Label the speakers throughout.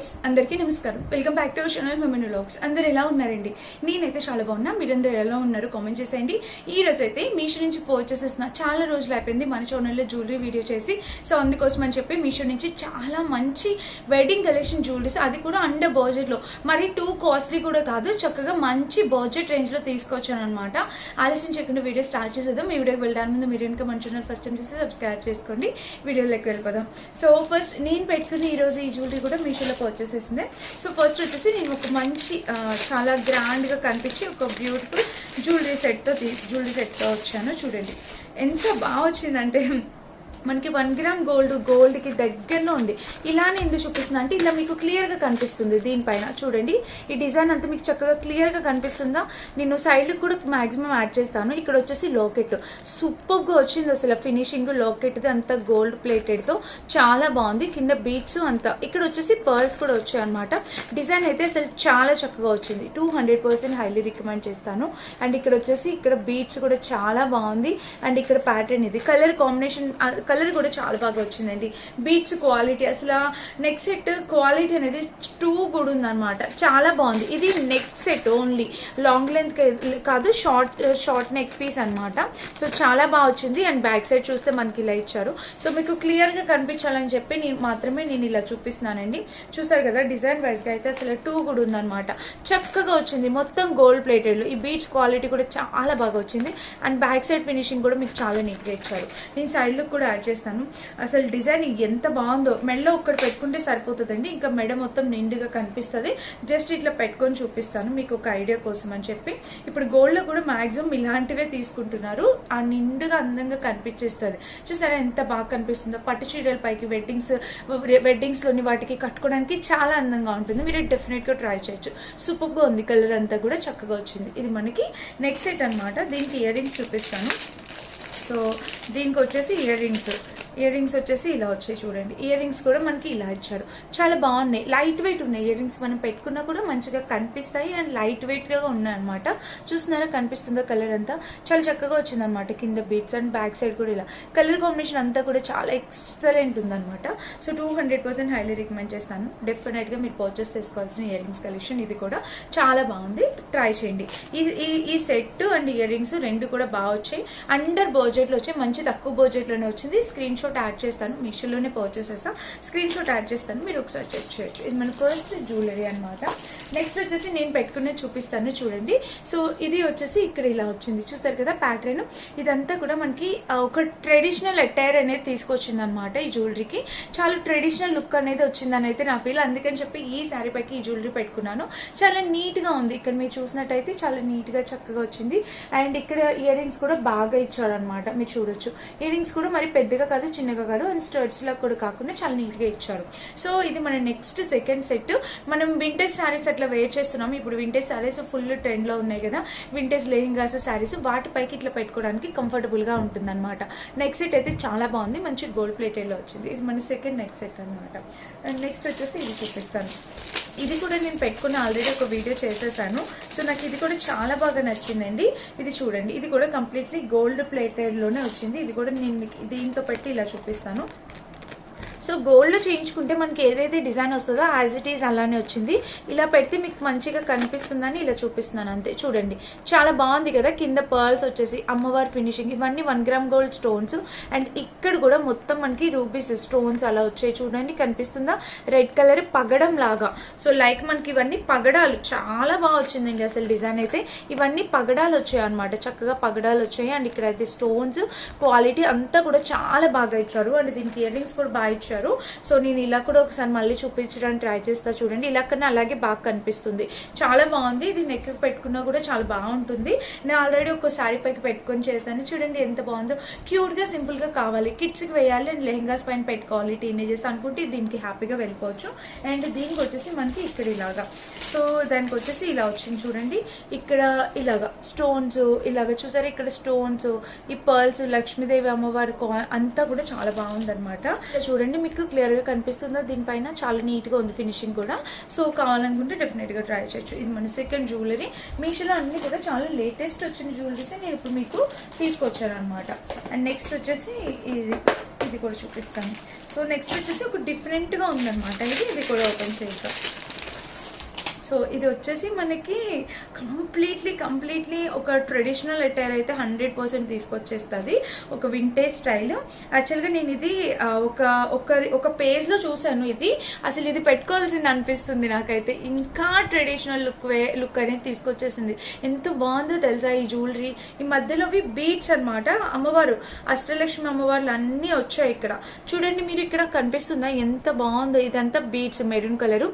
Speaker 1: Viewers అందరికీ నమస్కారం. Welcome back to our channel Memon vlogs. అందరు ఎలా ఉన్నారండి? నేనైతే చాలా బాగున్నా. మీరందరూ ఎలా ఉన్నారు కామెంట్ చేసేయండి. ఈ రోజు అయితే మీషో నుంచి పర్చేస్ చేసిన చాలా రోజులు అయిపోయింది మన ఛానల్లో జ్యువెలరీ వీడియో చేసి. సో అందుకోసం అని చెప్పి మీషో నుంచి చాలా మంచి వెడ్డింగ్ కలెక్షన్ జ్యువెలరీస్, అది కూడా అండర్ బడ్జెట్ లో, మరి టూ కాస్ట్లీ కూడా కాదు, చక్కగా మంచి బడ్జెట్ రేంజ్ లో తీసుకొచ్చాను అనమాట. ఆలస్యం చేయకుండా వీడియో స్టార్ట్ చేసేద్దాం. ఈ వీడియోకి వెళ్ళడానికి ముందు మీరు ఇంకా మన ఛానల్ ఫస్ట్ టైం చేసి సబ్స్క్రైబ్ చేసుకోండి. వీడియోలోకి వెళ్ళిపోదాం. సో ఫస్ట్ నేను పెట్టుకున్న ఈ రోజు ఈ జ్యువెలరీ కూడా మీషోలో పర్చేస్ చేసింది. సో ఫస్ట్ వచ్చేసి నేను ఒక మంచి చాలా గ్రాండ్ గా కనిపించి ఒక బ్యూటిఫుల్ జ్యువెలరీ సెట్ తో వచ్చాను. చూడండి ఎంత బాగా వచ్చిందంటే, మనకి 1 గ్రామ్ గోల్డ్ కి దగ్గరలో ఉంది. ఇలానే ఎందుకు చూపిస్తుంది అంటే, ఇలా మీకు క్లియర్ గా కనిపిస్తుంది. దీనిపైన చూడండి, ఈ డిజైన్ అంతా మీకు చక్కగా క్లియర్ గా కనిపిస్తుందా. నేను సైడ్ కూడా మాక్సిమం యాడ్ చేస్తాను. ఇక్కడ వచ్చేసి లాకెట్ సూపర్ గా వచ్చింది. అసలు ఫినిషింగ్ లాకెట్ అంతా గోల్డ్ ప్లేటెడ్ తో చాలా బాగుంది. కింద బీట్స్ అంతా, ఇక్కడ వచ్చేసి పర్ల్స్ కూడా వచ్చాయి అనమాట. డిజైన్ అయితే అసలు చాలా చక్కగా వచ్చింది. 200% హైలీ రికమెండ్ చేస్తాను. అండ్ ఇక్కడ వచ్చేసి ఇక్కడ బీట్స్ కూడా చాలా బాగుంది. అండ్ ఇక్కడ ప్యాటర్న్ ఇది కలర్ కాంబినేషన్, కలర్ కూడా చాలా బాగా వచ్చిందండి. బీట్స్ క్వాలిటీ, అసలు నెక్ సెట్ క్వాలిటీ అనేది టూ గుడ్ ఉందన్నమాట. చాలా బాగుంది. ఇది neck set only, long length కాదు, షార్ట్ నెక్ పీస్ అనమాట. సో చాలా బాగా వచ్చింది. అండ్ బ్యాక్ సైడ్ చూస్తే మనకి ఇలా ఇచ్చారు. సో మీకు క్లియర్ గా కనిపించాలని చెప్పి నేను ఇలా చూపిస్తున్నానండి. చూసారు కదా, డిజైన్ వైజ్ గా అయితే అసలు టూ గుడ్ ఉందన్నమాట. చక్కగా వచ్చింది. మొత్తం గోల్డ్ ప్లేటెడ్. ఈ బీట్స్ క్వాలిటీ కూడా చాలా బాగా వచ్చింది. అండ్ బ్యాక్ సైడ్ ఫినిషింగ్ కూడా మీకు చాలా నీట్ గా ఇచ్చారు. నేను సైడ్ లుక్ కూడా యాడ్ చేస్తాను. అసలు డిజైన్ ఎంత బాగుందో. మెడలో ఒక్కటి పెట్టుకుంటే సరిపోతుందండి, ఇంకా మెడ మొత్తం నిండుగా కనిపిస్తుంది. జస్ట్ ఇట్లా పెట్టుకొని చూపిస్తాను మీకు ఒక ఐడియా కోసం అని చెప్పి. ఇప్పుడు గోల్డ్ లో కూడా మాక్సిమం ఇలాంటివే తీసుకుంటున్నారు. ఆ నిండుగా అందంగా కనిపించేస్తుంది. చూసారా ఎంత బాగా కనిపిస్తుందో. పట్టు చీరల పైకి వెడ్డింగ్స్ లోని వాటికి కట్టుకోవడానికి చాలా అందంగా ఉంటుంది. మీరు డెఫినెట్ గా ట్రై చేయొచ్చు. సూపర్ గా ఉంది. కలర్ అంతా కూడా చక్కగా వచ్చింది. ఇది మనకి నెక్ సెట్ అనమాట. దీనికి ఇయర్ రింగ్స్ చూపిస్తాను. సో దీనికి వచ్చేసి ఇయర్ రింగ్స్ వచ్చేసి ఇలా వచ్చాయి. చూడండి, ఇయర్ రింగ్స్ కూడా మనకి ఇలా ఇచ్చారు. చాలా బాగున్నాయి. లైట్ వెయిట్ ఉన్నాయి. ఇయర్ రింగ్స్ మనం పెట్టుకున్నా కూడా మంచిగా కనిపిస్తాయి. అండ్ లైట్ వెయిట్ గా ఉన్నాయి అనమాట. చూస్తున్నారా కనిపిస్తుందో కలర్ అంతా చాలా చక్కగా వచ్చింది అనమాట. కింద బీట్స్ అండ్ బ్యాక్ సైడ్ కూడా ఇలా కలర్ కాంబినేషన్ అంతా కూడా చాలా ఎక్సలెంట్ ఉందన్నమాట. సో 200% హైలీ రికమెండ్ చేస్తాను. డెఫినెట్ గా మీరు పర్చేస్ చేసుకోవాల్సిన ఇయర్ రింగ్స్ కలెక్షన్ ఇది కూడా చాలా బాగుంది. ట్రై చేయండి. ఈ సెట్ అండ్ ఇయర్ రింగ్స్ రెండు కూడా బాగా వచ్చాయి. అండర్ బడ్జెట్ లో వచ్చాయి. మంచి తక్కువ బడ్జెట్ లోనే వచ్చింది. స్క్రీన్ షాట్ యాడ్ చేస్తాను. మీషోలోనే పర్చేస్ చేస్తాను. స్క్రీన్ షాట్ యాడ్ చేస్తాను, మీరు ఒకసారి చెక్ చేయొచ్చు. ఇది మన ఫస్ట్ జ్యువెలరీ అనమాట. నెక్స్ట్ వచ్చేసి నేను పెట్టుకునే చూపిస్తాను. చూడండి, సో ఇది వచ్చేసి ఇక్కడ ఇలా వచ్చింది. చూసారు కదా ప్యాటర్న్. ఇదంతా కూడా మనకి ఒక ట్రెడిషనల్ అటైర్ అనేది తీసుకొచ్చింది అనమాట. ఈ జ్యువెలరీకి చాలా ట్రెడిషనల్ లుక్ అనేది వచ్చిందని అయితే నా ఫీల్. అందుకని చెప్పి ఈ శారీ పైకి ఈ జ్యువెలరీ పెట్టుకున్నాను. చాలా నీట్ గా ఉంది. ఇక్కడ మీరు చూసినట్టయితే చాలా నీట్ గా చక్కగా వచ్చింది. అండ్ ఇక్కడ ఇయర్ రింగ్స్ కూడా బాగా ఇచ్చారనమాట. మీరు చూడొచ్చు. ఇయర్ రింగ్స్ కూడా మరి పెద్దగా కాదు, చిన్నగా కాదు, అండ్ స్టర్ట్స్ లా కూడా కాకుండా చాలా నీట్ గా ఇచ్చారు. సో ఇది మన నెక్స్ట్ సెకండ్ సెట్. మనం వింటేజ్ శారీస్ అట్లా వేర్ చేస్తున్నాం. ఇప్పుడు వింటేజ్ శారీస్ ఫుల్ ట్రెండ్ లో ఉన్నాయి కదా, వింటేజ్ లెహెంగాస్ శారీస్, వాటిపైకి ఇట్లా పెట్టుకోవడానికి కంఫర్టబుల్ గా ఉంటుంది అనమాట. నెక్స్ట్ సెట్ అయితే చాలా బాగుంది. మంచి గోల్డ్ ప్లేటెడ్ లో వచ్చింది. ఇది మన సెకండ్ నెక్స్ట్ సెట్ అనమాట. అండ్ నెక్స్ట్ వచ్చేసి ఇది చూపిస్తాను. ఇది కూడా నేను పెట్టుకున్న ఆల్రెడీ ఒక వీడియో చేసేసాను. సో నాకు ఇది కూడా చాలా బాగా నచ్చిందండి. ఇది చూడండి, ఇది కూడా కంప్లీట్లీ గోల్డ్ ప్లేటెడ్ లోనే వచ్చింది. ఇది కూడా నేను మీకు దీంతో పెట్టి ఇలా చూపిస్తాను. సో గోల్డ్ లో చేయించుకుంటే మనకి ఏదైతే డిజైన్ వస్తుందో యాజ్ ఇట్ ఈజ్ అలానే వచ్చింది. ఇలా పెడితే మీకు మంచిగా కనిపిస్తుందని ఇలా చూపిస్తున్నాను అంతే. చూడండి చాలా బాగుంది కదా. కింద పర్ల్స్ వచ్చేసి అమ్మవారి ఫినిషింగ్, ఇవన్నీ 1 గ్రామ్ గోల్డ్ స్టోన్స్. అండ్ ఇక్కడ కూడా మొత్తం మనకి రూబీస్ స్టోన్స్ అలా వచ్చాయి. చూడండి కనిపిస్తుందా, రెడ్ కలర్ పగడం లాగా. సో లైక్ మనకి ఇవన్నీ పగడాలు చాలా బాగా వచ్చిందండి. అసలు డిజైన్ అయితే ఇవన్నీ పగడాలు వచ్చాయి అనమాట. చక్కగా పగడాలు వచ్చాయి. అండ్ ఇక్కడ అయితే స్టోన్స్ క్వాలిటీ అంతా కూడా చాలా బాగా ఇచ్చారు. అండ్ దీనికి ఇయర్ రింగ్స్ కూడా బాగా ఇచ్చారు. సో నేను ఇలా కూడా ఒకసారి మళ్ళీ చూపించడానికి ట్రై చేస్తా. చూడండి, ఇలా కన్నా అలాగే బాగా కనిపిస్తుంది. చాలా బాగుంది. ఇది నెక్ పెట్టుకున్నా కూడా చాలా బాగుంటుంది. నేను ఆల్రెడీ ఒక శారీ పైకి పెట్టుకొని చేశాను. చూడండి ఎంత బాగుందో. క్యూట్ గా సింపుల్ గా కావాలి, కిడ్స్ కి వేయాలి, అండ్ లెహెంగాస్ పైన పెట్టుకోవాలి, టీనేజర్స్ అనుకుంటే దీనికి హ్యాపీగా వెళ్ళిపోవచ్చు. అండ్ దీనికి వచ్చేసి మనకి ఇక్కడ ఇలాగా, సో దానికి వచ్చేసి ఇలా వచ్చింది. చూడండి ఇక్కడ ఇలాగా స్టోన్స్, ఇలాగా చూసారా ఇక్కడ స్టోన్స్, ఈ పర్ల్స్, లక్ష్మీదేవి అమ్మవారి అంతా కూడా చాలా బాగుంది అనమాట. చూడండి చూడండి, మీకు క్లియర్గా కనిపిస్తుందో దీనిపైన చాలా నీట్గా ఉంది ఫినిషింగ్ కూడా. సో కావాలనుకుంటే డెఫినెట్గా ట్రై చేయొచ్చు. ఇది మన సెకండ్ జ్యువెలరీ. మీషోలో అన్ని కూడా చాలా లేటెస్ట్ వచ్చిన జ్యువెలరీస్ నేను ఇప్పుడు మీకు తీసుకొచ్చాను అనమాట. అండ్ నెక్స్ట్ వచ్చేసి ఇది కూడా చూపిస్తాను. సో నెక్స్ట్ వచ్చేసి ఒక డిఫరెంట్గా ఉందన్నమాట. ఇది కూడా ఓపెన్ చేద్దాం. సో ఇది వచ్చేసి మనకి కంప్లీట్లీ ఒక ట్రెడిషనల్ అటైర్ అయితే 100% తీసుకొచ్చేస్తుంది, ఒక వింటేజ్ స్టైల్. యాక్చువల్గా నేను ఇది ఒక పేజ్లో చూసాను. ఇది అసలు ఇది పెట్టుకోవాల్సింది అనిపిస్తుంది నాకైతే. ఇంకా ట్రెడిషనల్ లుక్ అనేది తీసుకొచ్చేసింది. ఎంత బాగుందో తెలుసా ఈ జ్యువెలరీ. ఈ మధ్యలోవి బీడ్స్ అనమాట. అమ్మవారు అష్టలక్ష్మి అమ్మవార్లు అన్నీ వచ్చాయి ఇక్కడ. చూడండి మీరు, ఇక్కడ కనిపిస్తుందా ఎంత బాగుందో. ఇదంతా బీడ్స్, మెరూన్ కలర్,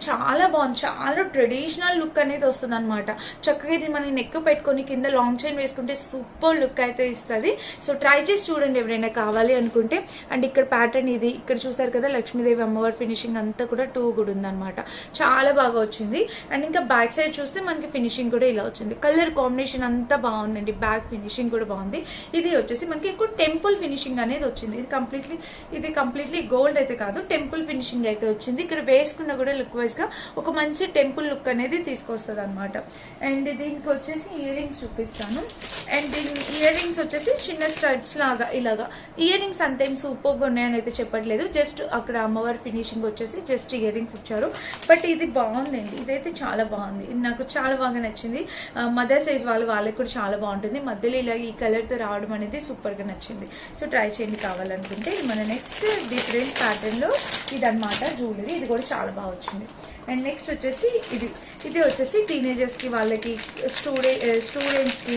Speaker 1: చాలా బాగుంది. చాలా ట్రెడిషనల్ లుక్ అనేది వస్తుంది అనమాట. చక్కగా ఇది మనం నెక్ పెట్టుకొని కింద లాంగ్ చైన్ వేసుకుంటే సూపర్ లుక్ అయితే ఇస్తుంది. సో ట్రై చేసి చూడండి ఎవరైనా కావాలి అనుకుంటే. అండ్ ఇక్కడ ప్యాటర్న్ ఇది, ఇక్కడ చూసారు కదా లక్ష్మీదేవి అమ్మవారి ఫినిషింగ్ అంతా కూడా 2 కూడా ఉందన్నమాట. చాలా బాగా వచ్చింది. అండ్ ఇంకా బ్యాక్ సైడ్ చూస్తే మనకి ఫినిషింగ్ కూడా ఇలా వచ్చింది. కలర్ కాంబినేషన్ అంతా బాగుందండి. బ్యాక్ ఫినిషింగ్ కూడా బాగుంది. ఇది వచ్చేసి మనకి ఎక్కువ టెంపుల్ ఫినిషింగ్ అనేది వచ్చింది. ఇది కంప్లీట్లీ గోల్డ్ అయితే కాదు, టెంపుల్ ఫినిషింగ్ అయితే వచ్చింది. ఇక్కడ వేసుకున్న కూడా లుక్ వైజ్ గా ఒక మంచి టెంపుల్ లుక్ అనేది తీసుకొస్తుంది అనమాట. అండ్ దీనికి వచ్చేసి ఇయర్ రింగ్స్ చూపిస్తాను. అండ్ దీని ఇయర్ రింగ్స్ వచ్చేసి చిన్న స్టడ్స్ లాగా ఇలాగా. ఇయర్ రింగ్స్ అంతేం సూపర్గా ఉన్నాయని అయితే చెప్పట్లేదు, జస్ట్ అక్కడ అమ్మవారి ఫినిషింగ్ వచ్చేసి జస్ట్ ఇయర్ రింగ్స్ ఇచ్చారు. బట్ ఇది బాగుందండి, ఇదైతే చాలా బాగుంది. ఇది నాకు చాలా బాగా నచ్చింది. మదర్ సైజ్ వాళ్ళకి కూడా చాలా బాగుంటుంది. మధ్యలో ఇలా ఈ కలర్తో రావడం అనేది సూపర్గా నచ్చింది. సో ట్రై చేయండి కావాలనుకుంటే. మన నెక్స్ట్ డిఫరెంట్ ప్యాటర్న్ లో ఇదన్నమాట జ్యువెలరీ. ఇది కూడా చాలా బాగా వచ్చింది. అండ్ నెక్స్ట్ వచ్చేసి ఇది వచ్చేసి టీనేజర్స్ కి, వాళ్ళకి స్టూడెంట్స్ కి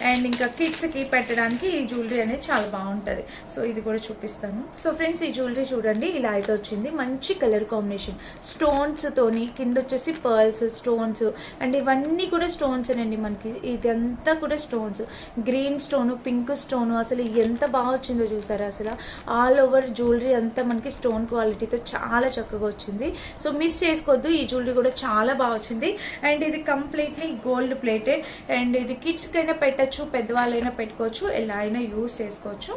Speaker 1: అండ్ ఇంకా కిడ్స్ కి పెట్టడానికి ఈ జ్యువెలరీ అనేది చాలా బాగుంటది. సో ఇది కూడా చూపిస్తాను. సో ఫ్రెండ్స్, ఈ జ్యువెలరీ చూడండి ఇలా అయితే వచ్చింది. మంచి కలర్ కాంబినేషన్, స్టోన్స్ తోని, కింద వచ్చేసి పర్ల్స్, స్టోన్స్. అండ్ ఇవన్నీ కూడా స్టోన్స్ అండి. మనకి ఇదంతా కూడా stones, green stone, pink stone. అసలు ఎంత బాగా వచ్చిందో చూసారా. అసలు ఆల్ ఓవర్ జ్యువెలరీ అంతా మనకి స్టోన్ క్వాలిటీతో చాలా చక్కగా వచ్చింది. సో మిస్ చేసుకోవద్దు, ఈ జ్యువెలరీ కూడా చాలా బాగా వచ్చింది. అండ్ ఇది కంప్లీట్లీ గోల్డ్ ప్లేటెడ్. అండ్ ఇది కిడ్స్ కైనా పెట్టచ్చు, పెద్దవాళ్ళైనా పెట్టుకోవచ్చు, ఎలా అయినా యూజ్ చేసుకోవచ్చు.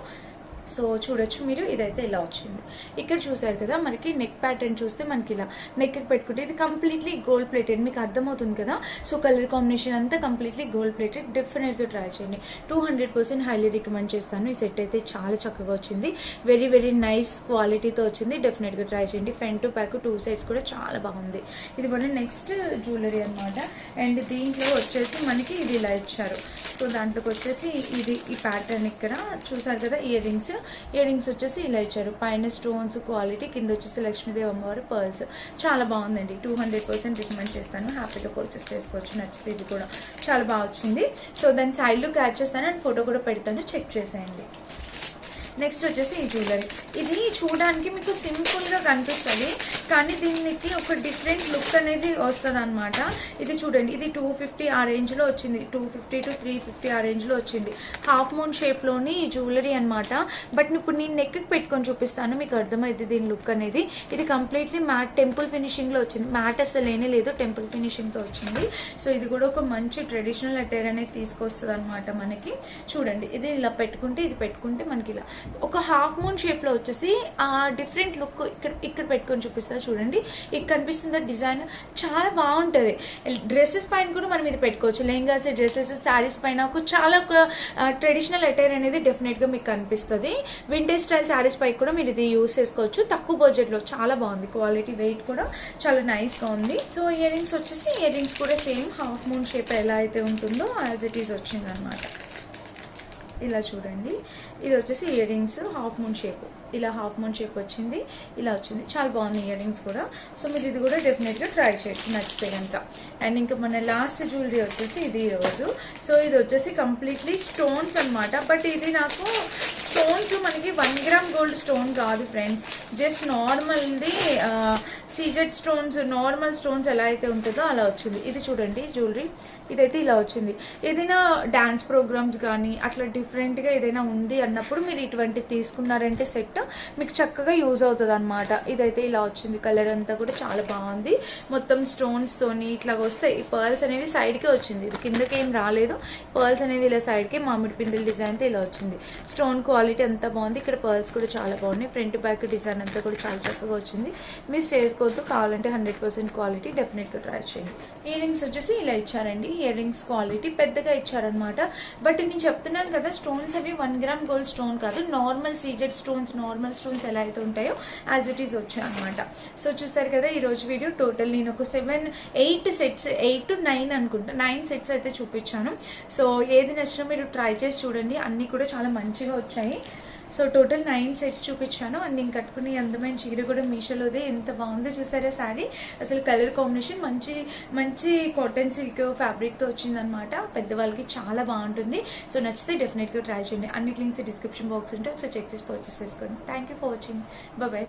Speaker 1: సో చూడొచ్చు మీరు, ఇదైతే ఇలా వచ్చింది. ఇక్కడ చూసారు కదా మనకి నెక్ ప్యాటర్న్ చూస్తే మనకి ఇలా నెక్ పెట్టుకుంటే ఇది కంప్లీట్లీ గోల్డ్ ప్లేటెడ్, మీకు అర్థమవుతుంది కదా. సో కలర్ కాంబినేషన్ అంతా కంప్లీట్లీ గోల్డ్ ప్లేటెడ్. డెఫినెట్గా ట్రై చేయండి. 200% హైలీ రికమెండ్ చేస్తాను. ఈ సెట్ అయితే చాలా చక్కగా వచ్చింది. వెరీ నైస్ క్వాలిటీతో వచ్చింది. డెఫినెట్గా ట్రై చేయండి. ఫ్రంట్ టు బ్యాక్ 2 సైడ్స్ కూడా చాలా బాగుంది. ఇది మన నెక్స్ట్ జ్యువెలరీ అనమాట. అండ్ దీంట్లో వచ్చేసి మనకి ఇది ఇలా ఇచ్చారు. సో దాంట్లోకి వచ్చేసి ఈ ప్యాటర్న్ ఇక్కడ చూసారు కదా. ఇయర్ రింగ్స్ వచ్చేసి ఇలా ఇచ్చారు. పైన స్టోన్స్ క్వాలిటీ, కింద వచ్చేసి లక్ష్మీదేవి అమ్మవారి పర్ల్స్. చాలా బాగుందండి. 200% రికమెండ్ చేస్తాను. హ్యాపీగా పర్చేస్ చేసుకోవచ్చు. నచ్చితే ఇది కూడా చాలా బాగా వచ్చింది. సో దాని సైడ్ లుక్ యాడ్ చేస్తాను అండ్ ఫోటో కూడా పెడతాను, చెక్ చేసేయండి. నెక్స్ట్ వచ్చేసి ఈ జ్యువెలరీ. ఇది చూడడానికి మీకు సింపుల్గా కనిపిస్తుంది, కానీ దీనికి ఒక డిఫరెంట్ లుక్ అనేది వస్తుంది అనమాట. ఇది చూడండి, ఇది 250 ఆ రేంజ్లో వచ్చింది. 250 to 350 ఆ రేంజ్లో వచ్చింది. హాఫ్ మూన్ షేప్లోని ఈ జ్యువెలరీ అనమాట. బట్ ఇప్పుడు నేను నెక్కి పెట్టుకొని చూపిస్తాను, మీకు అర్థమైంది దీని లుక్ అనేది. ఇది కంప్లీట్లీ మ్యాట్ టెంపుల్ ఫినిషింగ్లో వచ్చింది. మ్యాట్ అసలు లేనే లేదు, టెంపుల్ ఫినిషింగ్తో వచ్చింది. సో ఇది కూడా ఒక మంచి ట్రెడిషనల్ అటైర్ అనేది తీసుకొస్తుంది అనమాట మనకి. చూడండి, ఇది ఇలా పెట్టుకుంటే, ఇది పెట్టుకుంటే మనకి ఇలా ఒక హాఫ్ మూన్ షేప్ లో వచ్చేసి ఆ డిఫరెంట్ లుక్ ఇక్కడ పెట్టుకొని చూపిస్తా. చూడండి, ఇక్కడ కనిపిస్తుంది డిజైన్, చాలా బాగుంటది. డ్రెస్సెస్ పైన కూడా మనం ఇది పెట్టుకోవచ్చు. లెహంగాస్, డ్రెస్సెస్, శారీస్ పైన చాలా ట్రెడిషనల్ అటైర్ అనేది డెఫినెట్ గా మీకు కనిపిస్తుంది. వింటేజ్ స్టైల్ శారీస్ పై కూడా మీరు ఇది యూస్ చేసుకోవచ్చు. తక్కువ బడ్జెట్ లో చాలా బాగుంది. క్వాలిటీ, వెయిట్ కూడా చాలా నైస్ గా ఉంది. సో ఇయర్ రింగ్స్ వచ్చేసి, ఇయర్ రింగ్స్ కూడా సేమ్ హాఫ్ మూన్ షేప్ ఎలా అయితే ఉంటుందో యాజ్ ఇట్ ఈస్ వచ్చింది అనమాట. ఇలా చూడండి, ఇది వచ్చేసి ear rings half moon shape. ఇలా హాఫ్ మూన్ షేప్ వచ్చింది, ఇలా వచ్చింది. చాలా బాగుంది ఇయర్ రింగ్స్ కూడా. సో మీరు ఇది కూడా డెఫినెట్గా ట్రై చేయొచ్చు నచ్చితే కనుక. అండ్ ఇంకా మన లాస్ట్ జ్యువెలరీ వచ్చేసి ఇది ఈరోజు. సో ఇది వచ్చేసి కంప్లీట్లీ స్టోన్స్ అనమాట. బట్ ఇది నాకు స్టోన్స్ మనకి 1 గ్రామ్ గోల్డ్ స్టోన్ కాదు ఫ్రెండ్స్, జస్ట్ నార్మల్ది సీజెడ్ స్టోన్స్, నార్మల్ స్టోన్స్ ఎలా అయితే ఉంటుందో అలా వచ్చింది. ఇది చూడండి జ్యువెలరీ, ఇదైతే ఇలా వచ్చింది. ఏదైనా డాన్స్ ప్రోగ్రామ్స్ కానీ అట్లా డిఫరెంట్గా ఏదైనా ఉంది అన్నప్పుడు మీరు ఇటువంటి తీసుకున్నారంటే సెట్ మీకు చక్కగా యూజ్ అవుతుంది అనమాట. ఇదైతే ఇలా వచ్చింది. కలర్ అంతా కూడా చాలా బాగుంది. మొత్తం స్టోన్స్ తోని ఇట్లా వస్తాయి. పర్ల్స్ అనేవి సైడ్కే వచ్చింది, ఇది కిందకి ఏం రాలేదు. పర్ల్స్ అనేవి ఇలా సైడ్కి మామిడి పిందెల డిజైన్తో ఇలా వచ్చింది. స్టోన్ క్వాలిటీ క్వాలిటీ అంతా బాగుంది. ఇక్కడ పర్ల్స్ కూడా చాలా బాగున్నాయి. ఫ్రంట్ బ్యాక్ డిజైన్ అంతా కూడా చాలా చక్కగా వచ్చింది. మిస్ చేసుకోవద్దు. కావాలంటే 100% క్వాలిటీ డెఫినెట్గా ట్రై చేయండి. ఇయర్ రింగ్స్ వచ్చేసి ఇలా ఇచ్చారండి. ఇయర్ రింగ్స్ క్వాలిటీ పెద్దగా ఇచ్చారనమాట. బట్ నేను చెప్తున్నాను కదా, స్టోన్స్ అవి 1 గ్రామ్ గోల్డ్ స్టోన్ కాదు, normal CZ stones, normal stones ఎలా అయితే ఉంటాయో యాజ్ ఇట్ ఈస్ వచ్చాయి అనమాట. సో చూస్తారు కదా ఈ రోజు వీడియో. టోటల్ నేను ఒక 8 సెట్స్, 8 to 9 అనుకుంటా, 9 సెట్స్ అయితే చూపించాను. సో ఏది నచ్చినా మీరు ట్రై చేసి చూడండి. అన్ని కూడా చాలా మంచిగా వచ్చాయి. సో టోటల్ 9 సెట్స్ చూపించాను. అండ్ నేను కట్టుకునే అందమైన చీర కూడా మీషోలోదే. ఎంత బాగుందో చూసారా శారీ. అసలు కలర్ కాంబినేషన్ మంచి మంచి కాటన్ సిల్క్ ఫ్యాబ్రిక్తో వచ్చిందనమాట. పెద్దవాళ్ళకి చాలా బాగుంటుంది. సో నచ్చితే డెఫినెట్గా ట్రై చేయండి. అన్ని లింక్స్ డిస్క్రిప్షన్ బాక్స్ ఉంటే ఒకసారి చెక్ చేసి పర్చేస్ చేసుకోండి. Thank you for watching. Bye.